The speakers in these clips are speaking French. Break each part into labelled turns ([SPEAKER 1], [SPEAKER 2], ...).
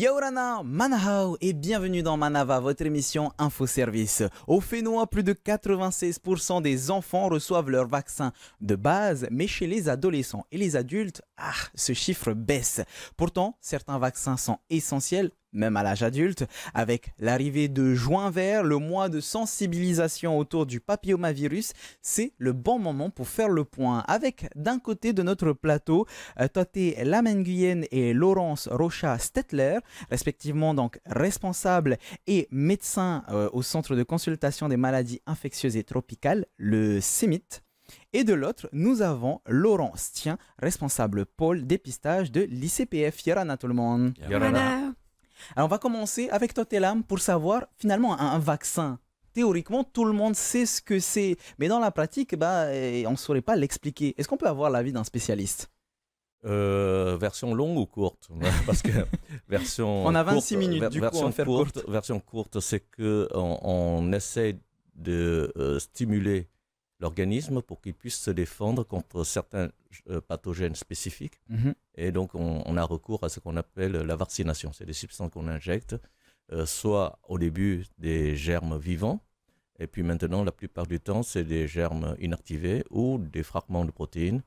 [SPEAKER 1] Yaurana, Manahao et bienvenue dans Manava, votre émission Infoservice. Au Fénois, plus de 96% des enfants reçoivent leur vaccin de base, mais chez les adolescents et les adultes, ce chiffre baisse. Pourtant, certains vaccins sont essentiels, même à l'âge adulte. Avec l'arrivée de Juin Vert, le mois de sensibilisation autour du papillomavirus, c'est le bon moment pour faire le point. Avec d'un côté de notre plateau, Toté Lamenguyen et Laurence Rocha-Stettler, respectivement donc responsables et médecins au Centre de consultation des maladies infectieuses et tropicales, le CEMIT. Et de l'autre, nous avons Laurent Stien, responsable pôle dépistage de l'ICPF. Yorana tout le monde.
[SPEAKER 2] Yorana.
[SPEAKER 1] Alors on va commencer avec Totelam pour savoir finalement un vaccin. Théoriquement, tout le monde sait ce que c'est, mais dans la pratique, on ne saurait pas l'expliquer. Est-ce qu'on peut avoir l'avis d'un spécialiste?
[SPEAKER 3] Version longue ou courte? Parce que version
[SPEAKER 1] on a 26
[SPEAKER 3] courte,
[SPEAKER 1] minutes, du coup on va faire courte.
[SPEAKER 3] Version courte, c'est qu'on essaie de stimuler l'organisme pour qu'il puisse se défendre contre certains pathogènes spécifiques. Et donc, on a recours à ce qu'on appelle la vaccination. C'est des substances qu'on injecte, soit au début des germes vivants, et puis maintenant, la plupart du temps, c'est des germes inactivés ou des fragments de protéines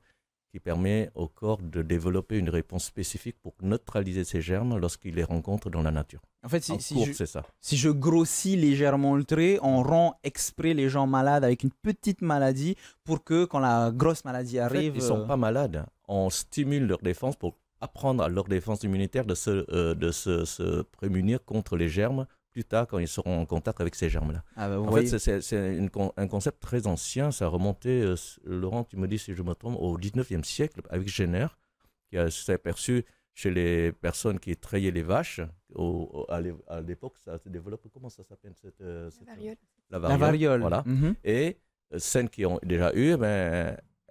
[SPEAKER 3] qui permet au corps de développer une réponse spécifique pour neutraliser ces germes lorsqu'il les rencontre dans la nature.
[SPEAKER 1] En fait, si je grossis légèrement le trait, on rend exprès les gens malades avec une petite maladie pour que quand la grosse maladie arrive...
[SPEAKER 3] En fait, ils ne sont pas malades. On stimule leur défense pour apprendre à leur défense immunitaire de se prémunir contre les germes plus tard quand ils seront en contact avec ces germes-là. En fait, c'est un concept très ancien. Ça a remonté, Laurent, tu me dis si je me trompe, au 19e siècle avec Jenner, qui s'est aperçu chez les personnes qui traillaient les vaches. À l'époque, ça se développe, comment ça s'appelle
[SPEAKER 1] la variole.
[SPEAKER 3] Voilà. Et celles qui ont déjà eu,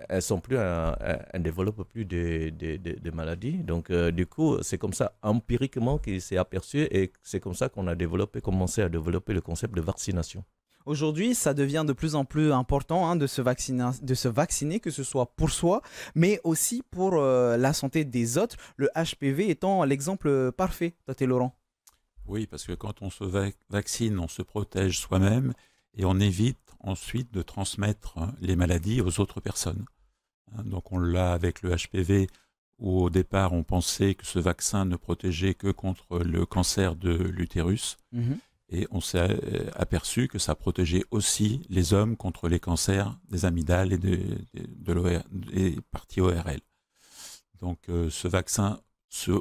[SPEAKER 3] elles ne développent plus de maladies. Donc, du coup, c'est comme ça, empiriquement, qu'il s'est aperçu et c'est comme ça qu'on a commencé à développer le concept de vaccination.
[SPEAKER 1] Aujourd'hui, ça devient de plus en plus important de se vacciner, que ce soit pour soi, mais aussi pour la santé des autres, le HPV étant l'exemple parfait. Toi, t'es Laurent.
[SPEAKER 4] Oui, parce que quand on se vaccine, on se protège soi-même et on évite ensuite de transmettre les maladies aux autres personnes. Donc on l'a avec le HPV, où au départ on pensait que ce vaccin ne protégeait que contre le cancer de l'utérus. Et on s'est aperçu que ça protégeait aussi les hommes contre les cancers des amygdales et des parties ORL. Donc ce vaccin,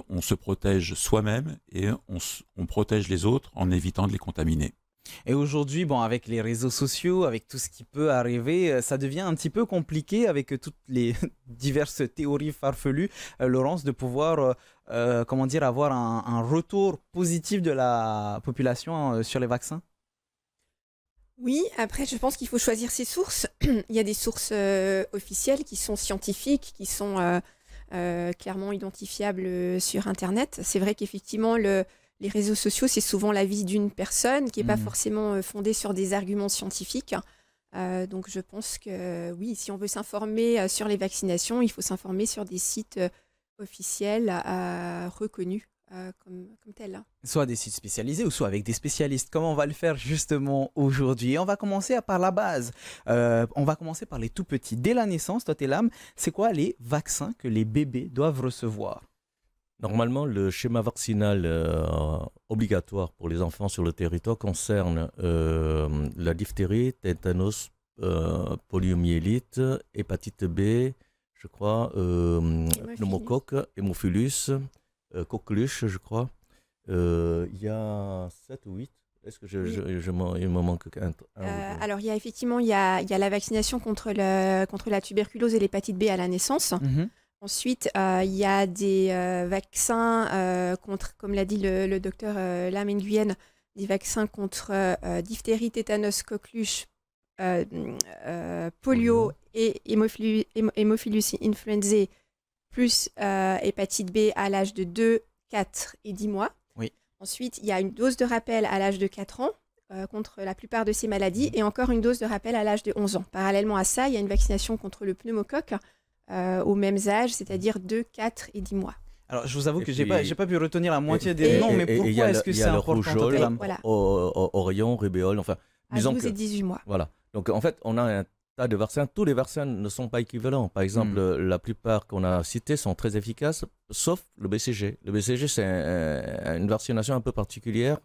[SPEAKER 4] on se protège soi-même et on protège les autres en évitant de les contaminer.
[SPEAKER 1] Et aujourd'hui, avec les réseaux sociaux, avec tout ce qui peut arriver, ça devient un petit peu compliqué avec toutes les diverses théories farfelues, Laurence, de pouvoir avoir un retour positif de la population sur les vaccins.
[SPEAKER 2] Oui, après je pense qu'il faut choisir ses sources. Il y a des sources officielles qui sont scientifiques, qui sont clairement identifiables sur Internet. C'est vrai qu'effectivement, les réseaux sociaux, c'est souvent l'avis d'une personne qui n'est pas forcément fondée sur des arguments scientifiques. Donc je pense que oui, si on veut s'informer sur les vaccinations, il faut s'informer sur des sites officiels reconnus comme tels.
[SPEAKER 1] Soit des sites spécialisés ou soit avec des spécialistes, comme on va le faire justement aujourd'hui. On va commencer par la base. On va commencer par les tout petits. Dès la naissance, Totelam, c'est quoi les vaccins que les bébés doivent recevoir?
[SPEAKER 3] Normalement, le schéma vaccinal obligatoire pour les enfants sur le territoire concerne la diphtérie, tétanos, poliomyélite, hépatite B, je crois, pneumocoque, hémophilus, coqueluche, je crois. Il y a 7 ou 8. Est-ce que il me manque un
[SPEAKER 2] alors, il y a la vaccination contre la tuberculose et l'hépatite B à la naissance. Ensuite, il y a des vaccins contre, comme l'a dit le docteur Lamenguyen, des vaccins contre diphtérie, tétanos, coqueluche, polio et hémophilus influenzae, plus hépatite B à l'âge de 2, 4 et 10 mois.
[SPEAKER 1] Oui.
[SPEAKER 2] Ensuite, il y a une dose de rappel à l'âge de 4 ans contre la plupart de ces maladies et encore une dose de rappel à l'âge de 11 ans. Parallèlement à ça, il y a une vaccination contre le pneumocoque aux mêmes âges, c'est-à-dire 2, 4 et 10 mois.
[SPEAKER 1] Alors, je vous avoue
[SPEAKER 3] Et
[SPEAKER 1] que
[SPEAKER 3] puis-
[SPEAKER 1] j'ai pas pu retenir la moitié des noms, mais
[SPEAKER 3] il y
[SPEAKER 1] pourquoi
[SPEAKER 3] a
[SPEAKER 1] est-ce que
[SPEAKER 3] il y
[SPEAKER 1] c'est
[SPEAKER 3] a le
[SPEAKER 1] important,
[SPEAKER 3] rougeole,
[SPEAKER 1] Totelam?
[SPEAKER 2] Voilà.
[SPEAKER 3] Orion, rubéole, enfin,
[SPEAKER 2] À
[SPEAKER 3] disons
[SPEAKER 2] 12
[SPEAKER 3] que,
[SPEAKER 2] et 18 mois.
[SPEAKER 3] voilà. Donc, en fait, on a un tas de vaccins. Tous les vaccins ne sont pas équivalents. Par exemple, la plupart qu'on a cités sont très efficaces, sauf le BCG. Le BCG, c'est une vaccination un peu particulière.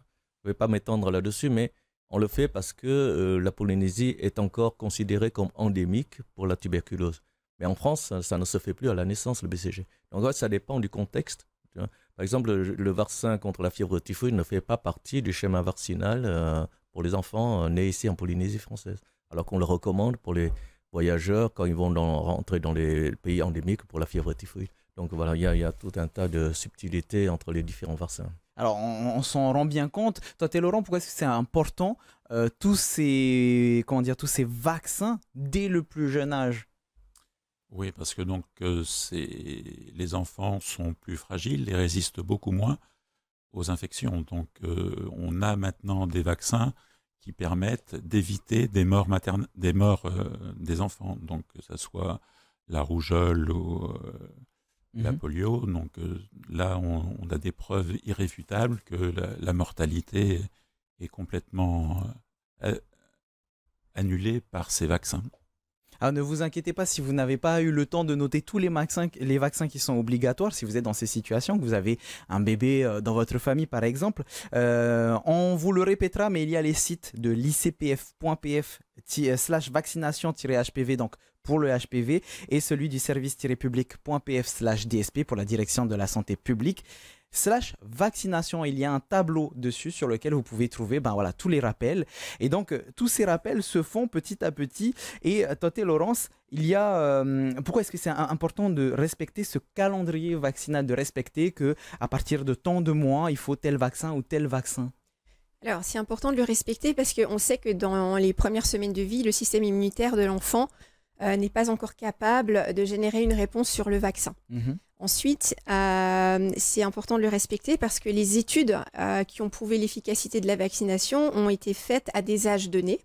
[SPEAKER 3] Je ne vais pas m'étendre là-dessus, mais on le fait parce que la Polynésie est encore considérée comme endémique pour la tuberculose. Mais en France, ça ne se fait plus à la naissance, le BCG. Donc, en fait, ça dépend du contexte. Tu vois. Par exemple, le vaccin contre la fièvre typhoïde ne fait pas partie du schéma vaccinal pour les enfants nés ici en Polynésie française. Alors qu'on le recommande pour les voyageurs quand ils vont rentrer dans les pays endémiques pour la fièvre typhoïde. Donc voilà, il y a tout un tas de subtilités entre les différents vaccins.
[SPEAKER 1] Alors, on s'en rend bien compte. Toi, Laurent, pourquoi est-ce que c'est important tous ces vaccins dès le plus jeune âge?
[SPEAKER 4] Oui, parce que donc les enfants sont plus fragiles et résistent beaucoup moins aux infections. Donc on a maintenant des vaccins qui permettent d'éviter des morts des enfants. Donc que ce soit la rougeole ou la polio. Donc là, on a des preuves irréfutables que la mortalité est complètement annulée par ces vaccins.
[SPEAKER 1] Alors, ne vous inquiétez pas si vous n'avez pas eu le temps de noter tous les vaccins qui sont obligatoires, si vous êtes dans ces situations, que vous avez un bébé dans votre famille par exemple. On vous le répétera, mais il y a les sites de licpf.pf/vaccination-hpv, donc pour le HPV, et celui du service-public.pf/DSP pour la direction de la santé publique. /vaccination, il y a un tableau dessus sur lequel vous pouvez trouver tous les rappels, et donc tous ces rappels se font petit à petit. Et Toté, Laurence, pourquoi est-ce que c'est important de respecter ce calendrier vaccinal, de respecter que à partir de tant de mois il faut tel vaccin ou tel vaccin?
[SPEAKER 2] Alors, c'est important de le respecter parce qu'on sait que dans les premières semaines de vie, le système immunitaire de l'enfant n'est pas encore capable de générer une réponse sur le vaccin. Ensuite, c'est important de le respecter parce que les études qui ont prouvé l'efficacité de la vaccination ont été faites à des âges donnés.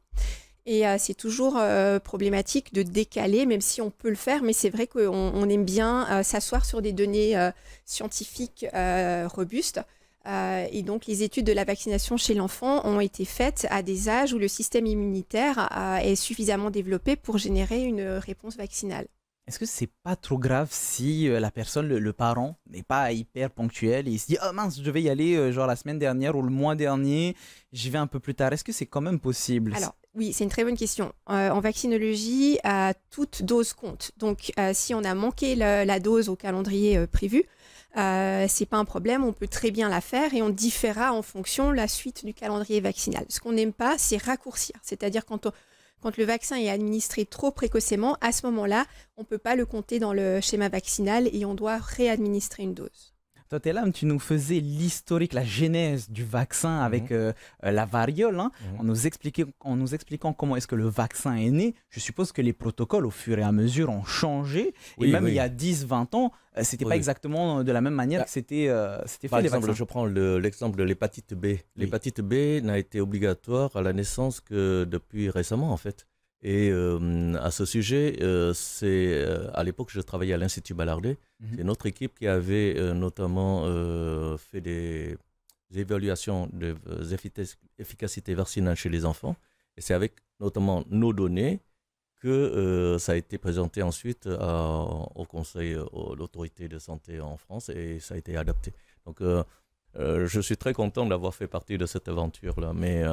[SPEAKER 2] Et c'est toujours problématique de décaler, même si on peut le faire, mais c'est vrai qu'on aime bien s'asseoir sur des données scientifiques robustes. Et donc, les études de la vaccination chez l'enfant ont été faites à des âges où le système immunitaire est suffisamment développé pour générer une réponse vaccinale.
[SPEAKER 1] Est-ce que c'est pas trop grave si la personne, le parent, n'est pas hyper ponctuel et il se dit « Oh mince, je vais y aller genre la semaine dernière ou le mois dernier, j'y vais un peu plus tard ». Est-ce que c'est quand même possible?
[SPEAKER 2] Alors, oui, c'est une très bonne question. En vaccinologie, toute dose compte. Donc, si on a manqué la dose au calendrier prévu, c'est pas un problème, on peut très bien la faire et on différera en fonction la suite du calendrier vaccinal. Ce qu'on n'aime pas, c'est raccourcir. C'est-à-dire quand le vaccin est administré trop précocement, à ce moment-là, on ne peut pas le compter dans le schéma vaccinal et on doit réadministrer une dose.
[SPEAKER 1] Totelam, tu nous faisais l'historique, la genèse du vaccin avec la variole, en nous expliquant comment est-ce que le vaccin est né. Je suppose que les protocoles, au fur et à mesure, ont changé. Et même il y a 10-20 ans, c'était pas exactement de la même manière que c'était fait.
[SPEAKER 3] Par
[SPEAKER 1] les
[SPEAKER 3] exemple,
[SPEAKER 1] vaccins.
[SPEAKER 3] je prends l'exemple de l'hépatite B. L'hépatite B n'a été obligatoire à la naissance que depuis récemment, en fait. Et à ce sujet, à l'époque, je travaillais à l'Institut Ballardé. C'est notre équipe qui avait notamment fait des évaluations de efficacité vaccinale chez les enfants. Et c'est avec notamment nos données que ça a été présenté ensuite au Conseil, à l'autorité de santé en France, et ça a été adapté. Donc, je suis très content d'avoir fait partie de cette aventure-là. Mais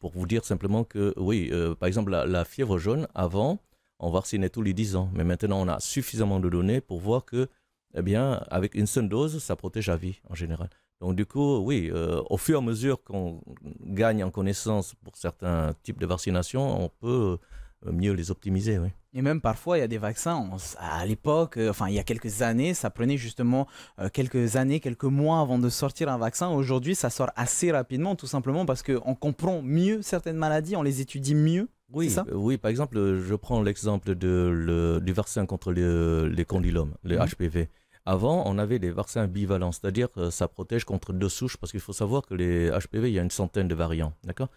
[SPEAKER 3] pour vous dire simplement que, oui, par exemple, la fièvre jaune, avant, on vaccinait tous les 10 ans. Mais maintenant, on a suffisamment de données pour voir que, eh bien, avec une seule dose, ça protège à vie, en général. Donc, du coup, oui, au fur et à mesure qu'on gagne en connaissance pour certains types de vaccinations, on peut mieux les optimiser, oui.
[SPEAKER 1] Et même parfois, il y a des vaccins, à l'époque, il y a quelques années, ça prenait justement quelques mois avant de sortir un vaccin. Aujourd'hui, ça sort assez rapidement, tout simplement parce qu'on comprend mieux certaines maladies, on les étudie mieux.
[SPEAKER 3] Oui,
[SPEAKER 1] ça
[SPEAKER 3] oui, par exemple, je prends l'exemple du vaccin contre les condylomes, les HPV. Avant, on avait des vaccins bivalents, c'est-à-dire que ça protège contre 2 souches, parce qu'il faut savoir que les HPV, il y a une centaine de variants, d'accord ?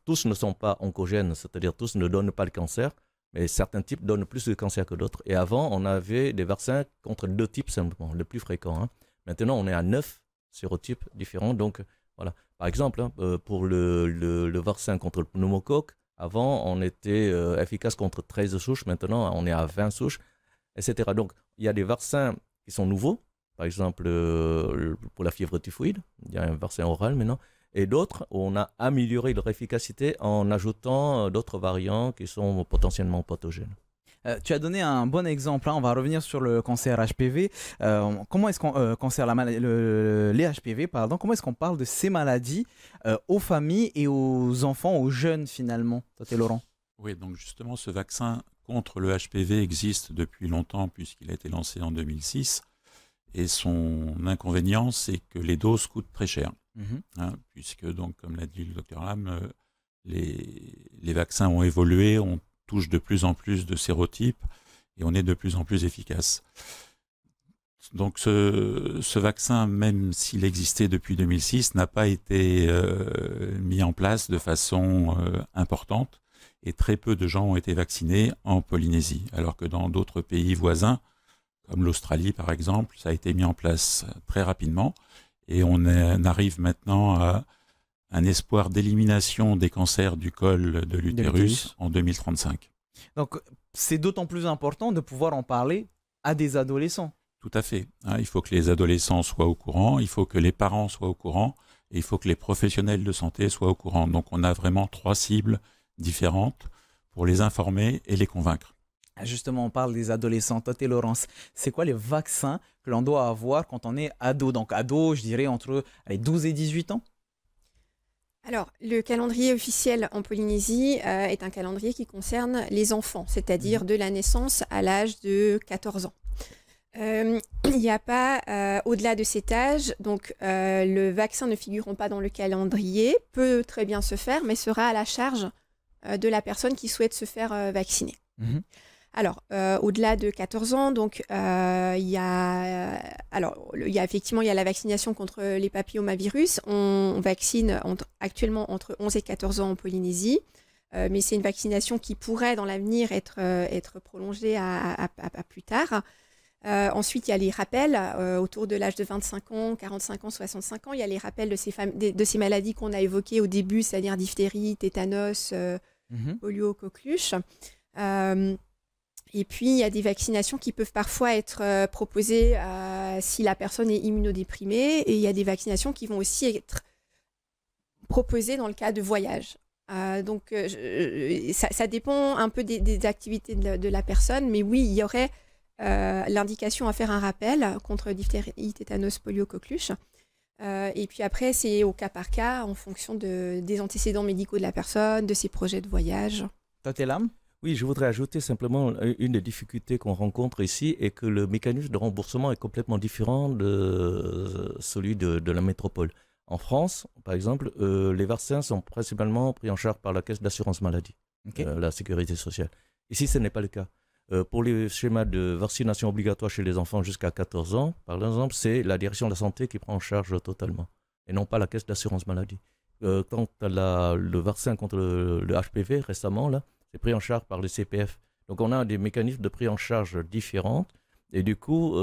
[SPEAKER 3] Tous ne sont pas oncogènes, c'est-à-dire tous ne donnent pas le cancer, mais certains types donnent plus de cancer que d'autres. Et avant, on avait des vaccins contre 2 types simplement, le plus fréquent. Maintenant, on est à 9 sérotypes différents. Donc, voilà. Par exemple, pour le vaccin contre le pneumocoque, avant, on était efficace contre 13 souches. Maintenant, on est à 20 souches, etc. Donc, il y a des vaccins qui sont nouveaux. Par exemple, pour la fièvre typhoïde, il y a un vaccin oral maintenant. Et d'autres, on a amélioré leur efficacité en ajoutant d'autres variants qui sont potentiellement pathogènes.
[SPEAKER 1] Tu as donné un bon exemple, hein. On va revenir sur le cancer HPV. Comment est-ce qu'on les HPV, pardon, comment est-ce qu'on parle de ces maladies aux familles et aux enfants, aux jeunes finalement, Tate Laurent?
[SPEAKER 4] Oui, donc justement, ce vaccin contre le HPV existe depuis longtemps puisqu'il a été lancé en 2006. Et son inconvénient, c'est que les doses coûtent très cher. Hein, puisque, donc, comme l'a dit le docteur Lam, les vaccins ont évolué, on touche de plus en plus de sérotypes et on est de plus en plus efficace. Donc ce vaccin, même s'il existait depuis 2006, n'a pas été mis en place de façon importante et très peu de gens ont été vaccinés en Polynésie, alors que dans d'autres pays voisins, comme l'Australie par exemple, ça a été mis en place très rapidement et on arrive maintenant à un espoir d'élimination des cancers du col de l'utérus en 2035.
[SPEAKER 1] Donc c'est d'autant plus important de pouvoir en parler à des adolescents.
[SPEAKER 4] Tout à fait. Il faut que les adolescents soient au courant, il faut que les parents soient au courant et il faut que les professionnels de santé soient au courant. Donc on a vraiment 3 cibles différentes pour les informer et les convaincre.
[SPEAKER 1] Justement, on parle des adolescents. Tate Laurence, c'est quoi les vaccins que l'on doit avoir quand on est ado? Donc ado, je dirais entre 12 et 18 ans.
[SPEAKER 2] Alors, le calendrier officiel en Polynésie est un calendrier qui concerne les enfants, c'est-à-dire de la naissance à l'âge de 14 ans. Il n'y a pas au-delà de cet âge, donc le vaccin ne figurant pas dans le calendrier peut très bien se faire, mais sera à la charge de la personne qui souhaite se faire vacciner. Alors, au-delà de 14 ans, donc il y a effectivement la vaccination contre les papillomavirus. On vaccine actuellement entre 11 et 14 ans en Polynésie, mais c'est une vaccination qui pourrait dans l'avenir être prolongée à plus tard. Ensuite, il y a les rappels autour de l'âge de 25 ans, 45 ans, 65 ans. Il y a les rappels de ces maladies qu'on a évoquées au début, c'est-à-dire diphtérie, tétanos, polio, coqueluche. Et puis, il y a des vaccinations qui peuvent parfois être proposées si la personne est immunodéprimée. Et il y a des vaccinations qui vont aussi être proposées dans le cas de voyage. Donc, ça dépend un peu des activités de la personne. Mais oui, il y aurait l'indication à faire un rappel contre diphtérie, tétanos, polio, coqueluche. Et puis après, c'est au cas par cas, en fonction des antécédents médicaux de la personne, de ses projets de voyage.
[SPEAKER 1] Tate Lam?
[SPEAKER 3] Oui, je voudrais ajouter simplement une des difficultés qu'on rencontre ici est que le mécanisme de remboursement est complètement différent de celui de la métropole. En France, par exemple, les vaccins sont principalement pris en charge par la caisse d'assurance maladie, la sécurité sociale. Ici, ce n'est pas le cas. Pour les schémas de vaccination obligatoire chez les enfants jusqu'à 14 ans, par exemple, c'est la direction de la santé qui prend en charge totalement, et non pas la caisse d'assurance maladie. Quant à le vaccin contre le HPV, récemment, là, c'est pris en charge par le CPF. Donc on a des mécanismes de prise en charge différents, et du coup,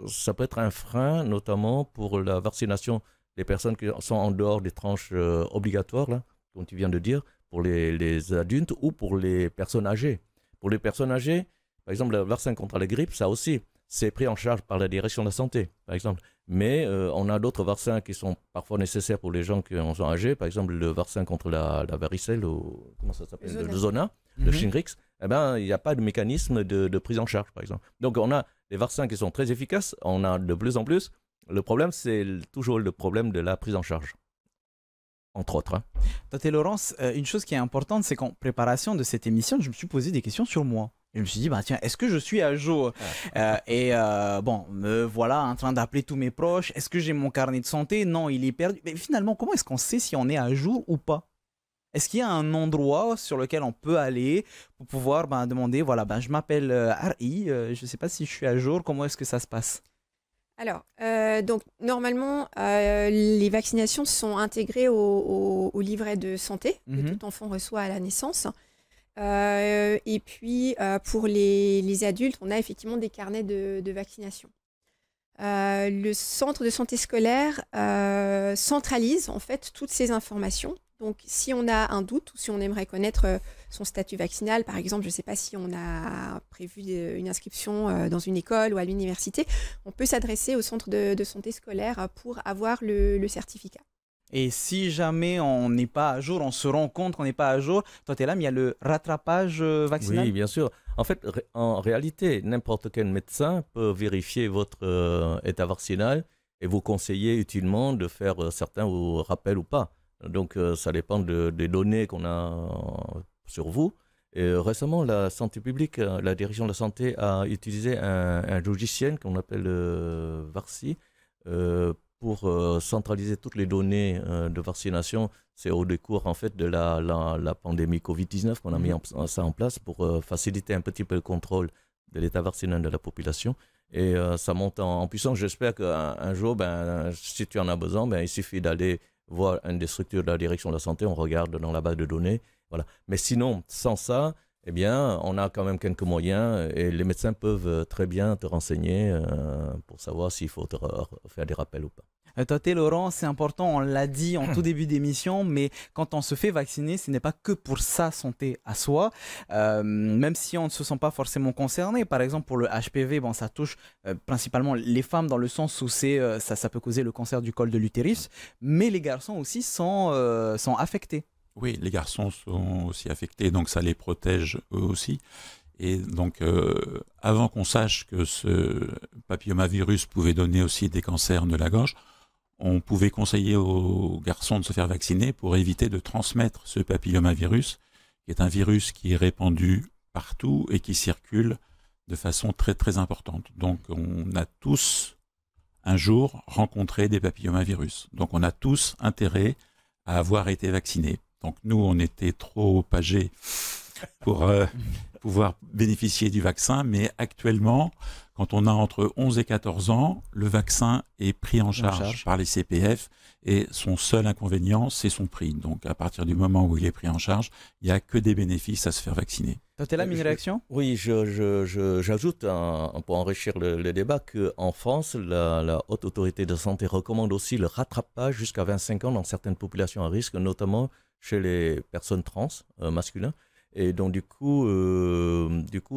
[SPEAKER 3] ça peut être un frein, notamment pour la vaccination des personnes qui sont en dehors des tranches obligatoires, là, comme tu viens de dire, pour les adultes ou pour les personnes âgées. Pour les personnes âgées, par exemple, le vaccin contre la grippe, ça aussi, c'est pris en charge par la direction de la santé, par exemple. Mais on a d'autres vaccins qui sont parfois nécessaires pour les gens qui sont âgés. Par exemple, le vaccin contre la varicelle, ou comment ça s'appelle, le Zona, le Shingrix. Eh ben, il n'y a pas de mécanisme de prise en charge, par exemple. Donc, on a des vaccins qui sont très efficaces. On a de plus en plus. Le problème, c'est toujours le problème de la prise en charge, entre autres.
[SPEAKER 1] Tate Laurence, une chose qui est importante, c'est qu'en préparation de cette émission, je me suis posé des questions sur moi. Je me suis dit, bah, tiens, est-ce que je suis à jour? Bon, me voilà en train d'appeler tous mes proches. Est-ce que j'ai mon carnet de santé? Non, il est perdu. Mais finalement, comment est-ce qu'on sait si on est à jour ou pas? Est-ce qu'il y a un endroit sur lequel on peut aller pour pouvoir demander, voilà, je m'appelle RI, je ne sais pas si je suis à jour, comment est-ce que ça se passe?
[SPEAKER 2] Alors, donc, normalement, les vaccinations sont intégrées au livret de santé que tout enfant reçoit à la naissance. Et puis, pour les adultes, on a effectivement des carnets de vaccination. le centre de santé scolaire centralise en fait toutes ces informations. Donc, si on a un doute ou si on aimerait connaître son statut vaccinal, par exemple, je ne sais pas si on a prévu une inscription dans une école ou à l'université, on peut s'adresser au centre de santé scolaire pour avoir le certificat.
[SPEAKER 1] Et si jamais on n'est pas à jour, on se rend compte qu'on n'est pas à jour, toi tu es là, mais il y a le rattrapage vaccinal.
[SPEAKER 3] Oui, bien sûr. En fait, en réalité, n'importe quel médecin peut vérifier votre état vaccinal et vous conseiller utilement de faire certains rappels ou pas. Donc, ça dépend des données qu'on a sur vous. Et récemment, la santé publique, la direction de la santé a utilisé un logiciel qu'on appelle VARSI pour centraliser toutes les données de vaccination. C'est au décours en fait de la pandémie Covid-19 qu'on a mis ça en place pour faciliter un petit peu le contrôle de l'état vaccinal de la population. Et ça monte en puissance. J'espère qu'un jour, si tu en as besoin, il suffit d'aller voir une des structures de la direction de la santé, on regarde dans la base de données. Voilà. Mais sinon, sans ça, eh bien, on a quand même quelques moyens et les médecins peuvent très bien te renseigner pour savoir s'il faut faire des rappels ou pas.
[SPEAKER 1] Toté, Laurent, c'est important, on l'a dit en tout début d'émission, mais quand on se fait vacciner, ce n'est pas que pour sa santé à soi, même si on ne se sent pas forcément concerné. Par exemple, pour le HPV, ça touche principalement les femmes dans le sens où ça peut causer le cancer du col de l'utérus, mais les garçons aussi sont affectés.
[SPEAKER 4] Oui, les garçons sont aussi affectés, donc ça les protège eux aussi. Et donc, avant qu'on sache que ce papillomavirus pouvait donner aussi des cancers de la gorge, on pouvait conseiller aux garçons de se faire vacciner pour éviter de transmettre ce papillomavirus, qui est un virus qui est répandu partout et qui circule de façon très très importante. Donc on a tous un jour rencontré des papillomavirus. Donc on a tous intérêt à avoir été vaccinés. Donc nous, on était trop âgés pour pouvoir bénéficier du vaccin, mais actuellement, quand on a entre 11 et 14 ans, le vaccin est pris en charge par les CPF et son seul inconvénient, c'est son prix. Donc à partir du moment où il est pris en charge, il n'y a que des bénéfices à se faire vacciner.
[SPEAKER 1] Toi, t'es là, une réaction ?
[SPEAKER 3] Oui, j'ajoute pour enrichir le débat qu'en France, la Haute Autorité de Santé recommande aussi le rattrapage jusqu'à 25 ans dans certaines populations à risque, notamment chez les personnes trans masculines. Et donc, du coup,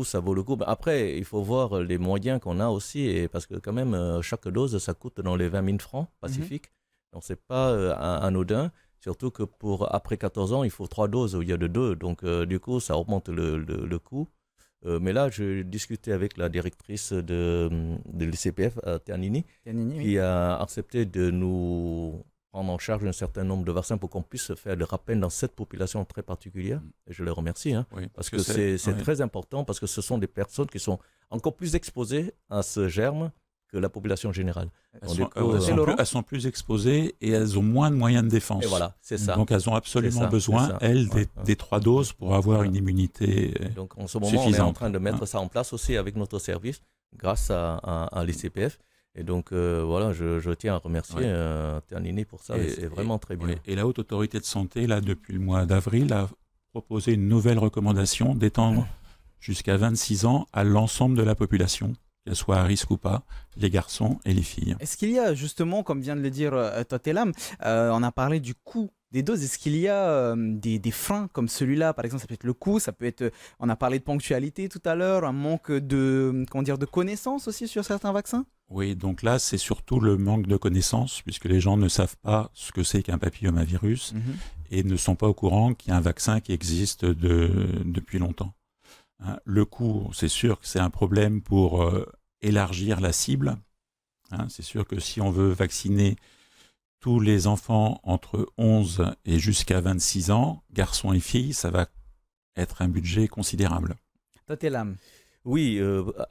[SPEAKER 3] ça vaut le coup. Après, il faut voir les moyens qu'on a aussi, parce que quand même, chaque dose, ça coûte dans les 20 000 francs pacifiques. Donc, ce n'est pas anodin. Surtout que pour après 14 ans, il faut 3 doses au lieu de 2. Donc, du coup, ça augmente le coût. Mais là, je discutais avec la directrice de l'ICPF, Ternini, qui a accepté de nous prendre en charge un certain nombre de vaccins pour qu'on puisse faire le rappel dans cette population très particulière. Et je les remercie, parce que c'est très important, parce que ce sont des personnes qui sont encore plus exposées à ce germe que la population générale.
[SPEAKER 4] Elles sont plus exposées et elles ont moins de moyens de défense.
[SPEAKER 3] Et voilà, c'est ça.
[SPEAKER 4] Donc elles ont absolument besoin, elles, des 3 doses pour avoir une immunité suffisante.
[SPEAKER 3] Donc en ce moment, on est en train de mettre ça en place aussi avec notre service, grâce à l'ICPF. Et donc, voilà, je tiens à remercier Ternini pour ça. C'est vraiment très bien.
[SPEAKER 4] Et la Haute Autorité de Santé, là, depuis le mois d'avril, a proposé une nouvelle recommandation d'étendre jusqu'à 26 ans à l'ensemble de la population, qu'elle soit à risque ou pas, les garçons et les filles.
[SPEAKER 1] Est-ce qu'il y a justement, comme vient de le dire Totelam, on a parlé du coût des doses, est-ce qu'il y a des freins comme celui-là? Par exemple, ça peut être le coût, ça peut être, on a parlé de ponctualité tout à l'heure, un manque de connaissances aussi sur certains vaccins?
[SPEAKER 4] Oui, donc là, c'est surtout le manque de connaissances, puisque les gens ne savent pas ce que c'est qu'un papillomavirus et ne sont pas au courant qu'il y a un vaccin qui existe depuis longtemps. Le coût, c'est sûr que c'est un problème pour élargir la cible. C'est sûr que si on veut vacciner tous les enfants entre 11 et jusqu'à 26 ans, garçons et filles, ça va être un budget considérable.
[SPEAKER 1] Totelam.
[SPEAKER 3] Oui,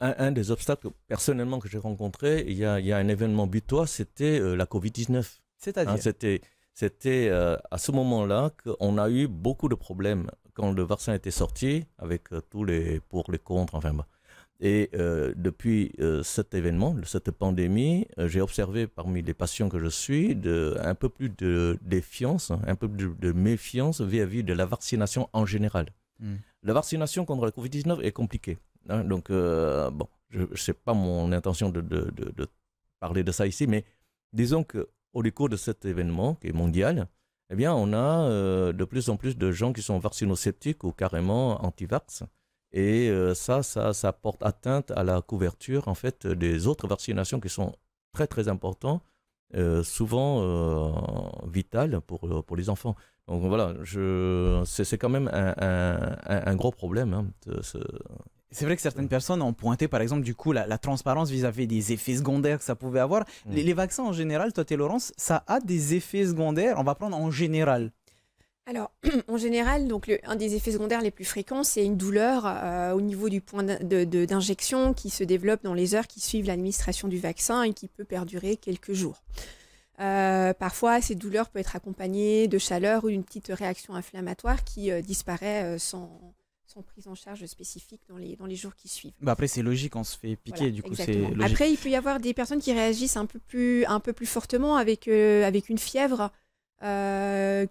[SPEAKER 3] un des obstacles personnellement que j'ai rencontré, il y a un événement butoir, c'était la Covid-19.
[SPEAKER 1] C'est-à-dire
[SPEAKER 3] c'était à ce moment-là qu'on a eu beaucoup de problèmes quand le vaccin était sorti, avec tous les pour, les contre, enfin bon. Et depuis cet événement, cette pandémie, j'ai observé parmi les patients que je suis un peu plus de défiance, un peu plus de méfiance vis-à-vis de la vaccination en général. La vaccination contre la Covid-19 est compliquée. Donc, bon, ce n'est pas mon intention de parler de ça ici, mais disons qu'au décours de cet événement qui est mondial, eh bien, on a de plus en plus de gens qui sont vaccinosceptiques ou carrément anti-vax. Et ça porte atteinte à la couverture en fait, des autres vaccinations qui sont très très importantes, souvent vitales pour les enfants. Donc voilà, c'est quand même un gros problème. Hein,
[SPEAKER 1] C'est vrai que certaines personnes ont pointé, par exemple, du coup, la transparence vis-à-vis des effets secondaires que ça pouvait avoir. Les vaccins en général, toi, Laurence, ça a des effets secondaires. On va prendre en général.
[SPEAKER 2] Alors, en général, donc un des effets secondaires les plus fréquents, c'est une douleur au niveau du point d'injection qui se développe dans les heures qui suivent l'administration du vaccin et qui peut perdurer quelques jours. Parfois, cette douleur peut être accompagnée de chaleur ou d'une petite réaction inflammatoire qui disparaît sans prise en charge spécifique dans les jours qui suivent.
[SPEAKER 1] Bah après, c'est logique, on se fait piquer,
[SPEAKER 2] voilà,
[SPEAKER 1] du coup,
[SPEAKER 2] exactement.
[SPEAKER 1] c'est logique.
[SPEAKER 2] Après, il peut y avoir des personnes qui réagissent un peu plus fortement avec une fièvre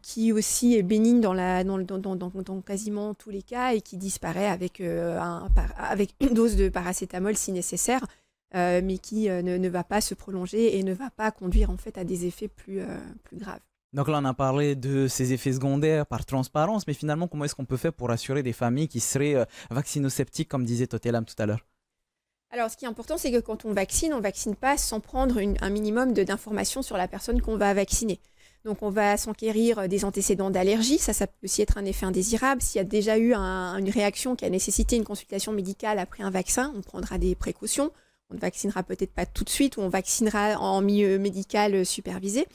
[SPEAKER 2] qui aussi est bénigne dans quasiment tous les cas et qui disparaît avec une dose de paracétamol si nécessaire, mais qui ne va pas se prolonger et ne va pas conduire en fait à des effets plus graves.
[SPEAKER 1] Donc là, on a parlé de ces effets secondaires par transparence, mais finalement, comment est-ce qu'on peut faire pour assurer des familles qui seraient vaccinosceptiques, comme disait Totelam tout à l'heure?
[SPEAKER 2] Alors, ce qui est important, c'est que quand on vaccine pas sans prendre un minimum d'informations sur la personne qu'on va vacciner. Donc, on va s'enquérir des antécédents d'allergie. Ça peut aussi être un effet indésirable. S'il y a déjà eu une réaction qui a nécessité une consultation médicale après un vaccin, on prendra des précautions. On ne vaccinera peut-être pas tout de suite ou on vaccinera en milieu médical supervisé.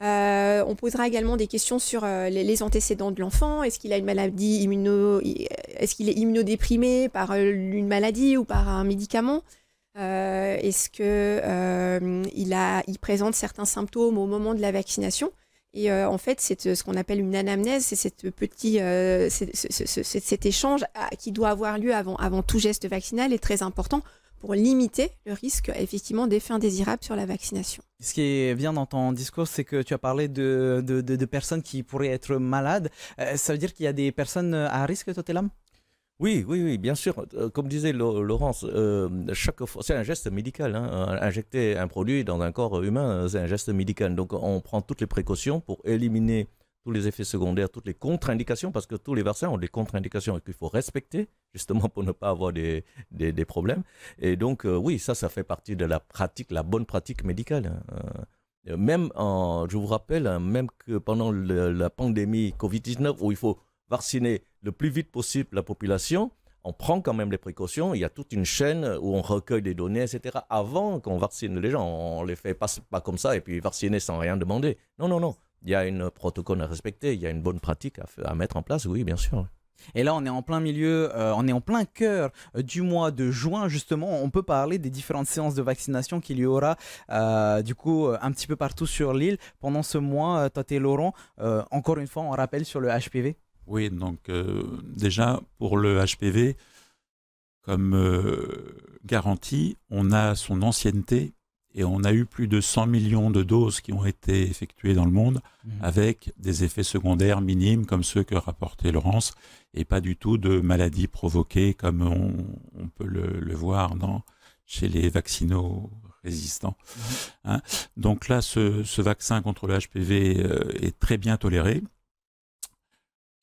[SPEAKER 2] On posera également des questions sur les antécédents de l'enfant. Est-ce qu'il a une maladie est-ce qu'il est immunodéprimé par une maladie ou par un médicament? Est-ce qu'il présente certains symptômes au moment de la vaccination? Et en fait, c'est ce qu'on appelle une anamnèse, c'est cet échange qui doit avoir lieu avant tout geste vaccinal est très important pour limiter le risque effectivement d'effets indésirables sur la vaccination.
[SPEAKER 1] Ce qui est bien dans ton discours, c'est que tu as parlé de personnes qui pourraient être malades. Ça veut dire qu'il y a des personnes à risque, Totelam?
[SPEAKER 3] Oui, bien sûr. Comme disait Laurence, chaque fois, c'est un geste médical. Hein. Injecter un produit dans un corps humain, c'est un geste médical. Donc, on prend toutes les précautions pour éliminer tous les effets secondaires, toutes les contre-indications, parce que tous les vaccins ont des contre-indications qu'il faut respecter, justement pour ne pas avoir des problèmes. Et donc, oui, ça fait partie de la pratique, la bonne pratique médicale. Je vous rappelle, même que pendant la pandémie Covid-19, où il faut vacciner le plus vite possible la population, on prend quand même les précautions. Il y a toute une chaîne où on recueille des données, etc. Avant qu'on vaccine les gens, on les fait pas comme ça et puis vacciner sans rien demander. Non. Il y a un protocole à respecter, il y a une bonne pratique à mettre en place, oui, bien sûr.
[SPEAKER 1] Et là, on est en plein milieu, on est en plein cœur du mois de juin, justement. On peut parler des différentes séances de vaccination qu'il y aura, du coup, un petit peu partout sur l'île pendant ce mois. Toi et Laurent, encore une fois, on rappelle sur le HPV.
[SPEAKER 4] Oui, donc déjà, pour le HPV, comme garantie, on a son ancienneté. Et on a eu plus de 100 millions de doses qui ont été effectuées dans le monde avec des effets secondaires minimes comme ceux que rapportait Laurence et pas du tout de maladies provoquées comme on peut le voir chez les vaccino-résistants. Hein. Donc là, ce vaccin contre le HPV est très bien toléré.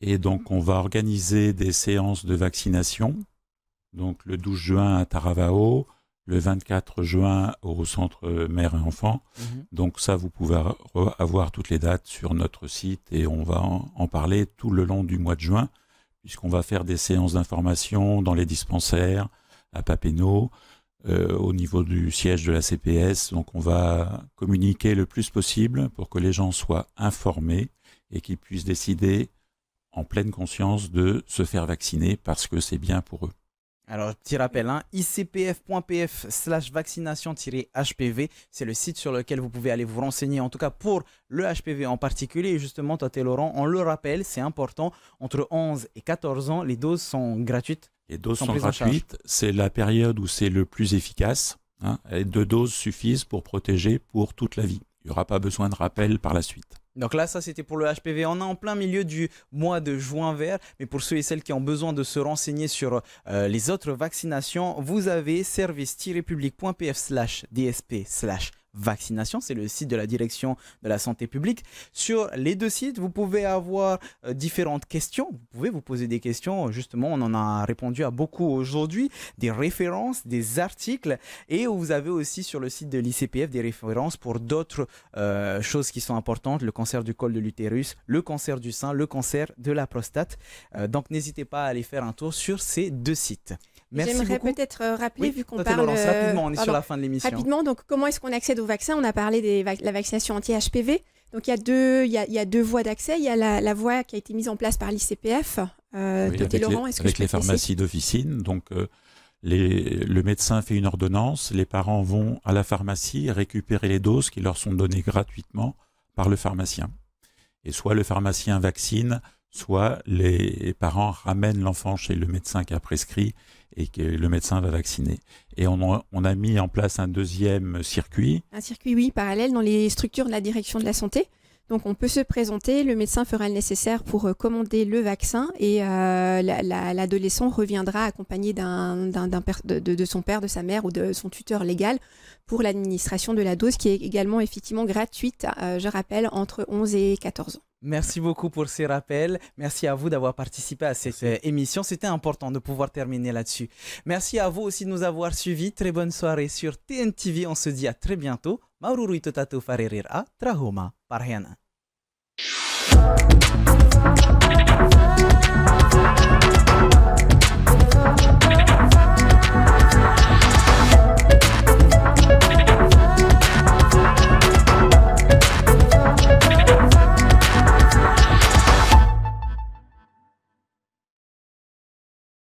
[SPEAKER 4] Et donc, on va organiser des séances de vaccination. Donc, le 12 juin à Taravao, le 24 juin au centre mère et enfant. Donc ça, vous pouvez avoir toutes les dates sur notre site et on va en parler tout le long du mois de juin, puisqu'on va faire des séances d'information dans les dispensaires, à Papeete, au niveau du siège de la CPS. Donc on va communiquer le plus possible pour que les gens soient informés et qu'ils puissent décider en pleine conscience de se faire vacciner parce que c'est bien pour eux.
[SPEAKER 1] Alors, petit rappel, icpf.pf/vaccination-HPV, c'est le site sur lequel vous pouvez aller vous renseigner, en tout cas pour le HPV en particulier. Et justement, toi et Laurent, on le rappelle, c'est important, entre 11 et 14 ans, les doses sont gratuites.
[SPEAKER 4] Les doses sont gratuites, c'est la période où c'est le plus efficace. Et 2 doses suffisent pour protéger pour toute la vie. Il n'y aura pas besoin de rappel par la suite.
[SPEAKER 1] Donc là, ça c'était pour le HPV. On est en plein milieu du mois de juin vert. Mais pour ceux et celles qui ont besoin de se renseigner sur les autres vaccinations, vous avez service-public.pf/dsp/ vaccination. C'est le site de la direction de la santé publique. Sur les deux sites, vous pouvez avoir différentes questions. Vous pouvez vous poser des questions. Justement, on en a répondu à beaucoup aujourd'hui. Des références, des articles. Et vous avez aussi sur le site de l'ICPF des références pour d'autres choses qui sont importantes. Le cancer du col de l'utérus, le cancer du sein, le cancer de la prostate. Donc, n'hésitez pas à aller faire un tour sur ces deux sites.
[SPEAKER 2] J'aimerais peut-être rappeler, vu qu'on parle...
[SPEAKER 1] rapidement, on est sur la fin de l'émission.
[SPEAKER 2] Rapidement, donc comment est-ce qu'on accède au vaccin? On a parlé de la vaccination anti-HPV. Donc il y a deux voies d'accès. Il y a la voie qui a été mise en place par l'ICPF.
[SPEAKER 4] Avec les pharmacies d'officine. Donc le médecin fait une ordonnance, les parents vont à la pharmacie récupérer les doses qui leur sont données gratuitement par le pharmacien. Et soit le pharmacien vaccine, soit les parents ramènent l'enfant chez le médecin qui a prescrit et que le médecin va vacciner. Et on a mis en place un deuxième circuit. Un circuit,
[SPEAKER 2] oui, parallèle dans les structures de la direction de la santé. Donc on peut se présenter, le médecin fera le nécessaire pour commander le vaccin et l'adolescent reviendra accompagné de son père, de sa mère ou de son tuteur légal pour l'administration de la dose qui est également effectivement gratuite, je rappelle, entre 11 et 14 ans.
[SPEAKER 1] Merci beaucoup pour ces rappels. Merci à vous d'avoir participé à cette émission. C'était important de pouvoir terminer là-dessus. Merci à vous aussi de nous avoir suivis. Très bonne soirée sur TNTV. On se dit à très bientôt. Maururu Totatu Faririra, Trahoma, Parhiana.